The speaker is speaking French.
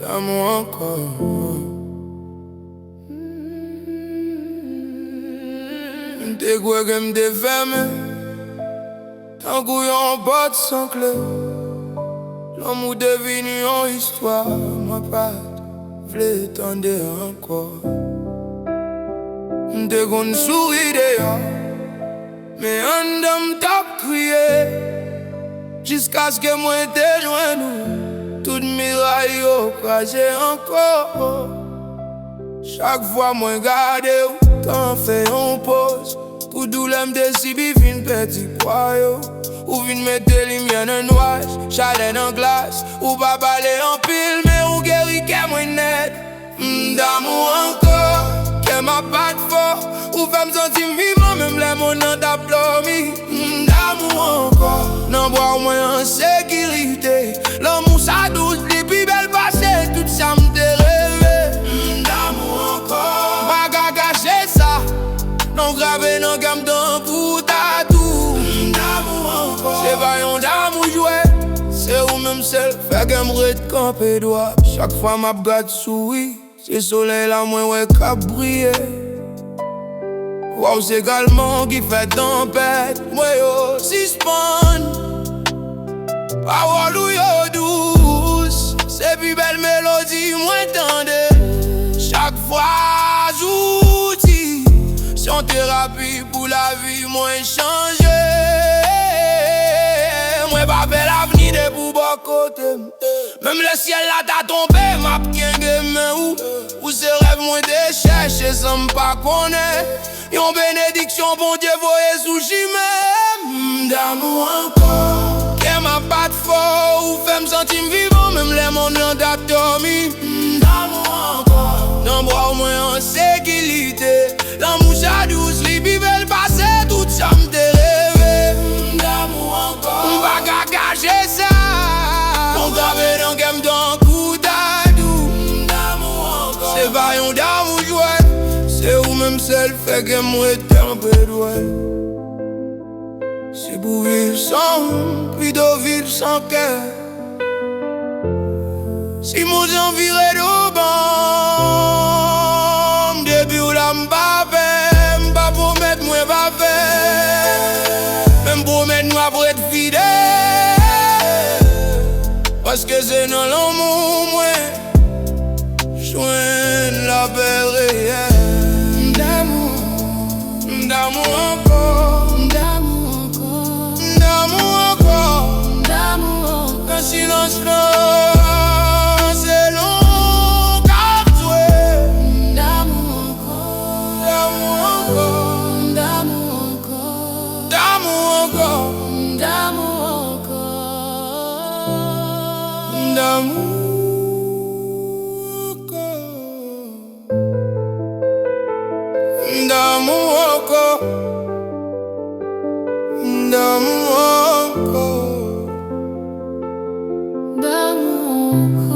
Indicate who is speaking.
Speaker 1: d'amour encore. M'te quoi que m'te fermé, tant qu'on porte sans clé. L'amour devenu une histoire, ma pas v'lait tendre encore. M'te qu'on sourit dehors, mais un dame t'a crié. Jusqu'à ce que moi te joigne, toute miraille au crasé encore. Chaque fois moi garde ou t'en fais on pause. Pour douleur m'décibe fin petit poids. Ou vin mettre lumière dans noir, chalet dans glace. Ou pas parler en pile, mais ou guéri qu'est moi net. D'amour encore, qu'est ma patte fort. Ou fait me sentir vivant, même les mon nom d'applaudi. D'amour encore, n'en bois au moins en sécurité. L'amour ça douce, les plus belles passées, tout ça m'te rêvé. D'amour encore, pas qu'à cacher ça. Non gravé, non gamme dans pour tatou. D'amour encore, c'est pas un d'amour joué. C'est où même seul, fait que m'rette camper droit. Chaque fois m'a gâte souris, c'est soleil là moins ouais qu'a brillé. Wow, c'est également qui fait tempête. Moi yo, si spawn. Parole ou yo douce. C'est plus belle mélodie, moi tendez. Chaque fois, j'outil. Son thérapie pour la vie, moi changé. Moi pas fait l'avenir de pour bon côté. Même le ciel là t'a tombé, m'a bien game où ce rêve moi de chercher sans m'pas connaître. Yon bénédiction, bon Dieu, voyez sous j'y d'amour encore, qu'est ma patte fort, ou fait me sentir vivant, même les mondes d'atomi. D'amour encore, n'en bois au moins en sécurité. L'amour ça douce, les bibelles passées, tout ça m'te rêvé. D'amour encore, on va qu'à cacher ça. On gravé dans game d'un coup d'adou. D'amour encore, c'est pas yon d'amour joué. C'est où même seul fait que moi t'ai un peu doué. C'est pour vivre sans, puis de vivre sans cœur. Si mon enviré de bon, depuis où la m'pas fait, m'pas promettre moi pas fait. Même promettre moi pour être fidèle. Parce que c'est dans l'amour moi, j'joins la paix réelle. D'amour encore, d'amour encore, d'amour encore, d'amour encore. Le silence là, c'est long qu'à tuer. D'amour encore, d'amour encore, d'amour encore, d'amour encore, d'amour encore, d'amour. D'amour encore, d'amour encore, d'amour encore.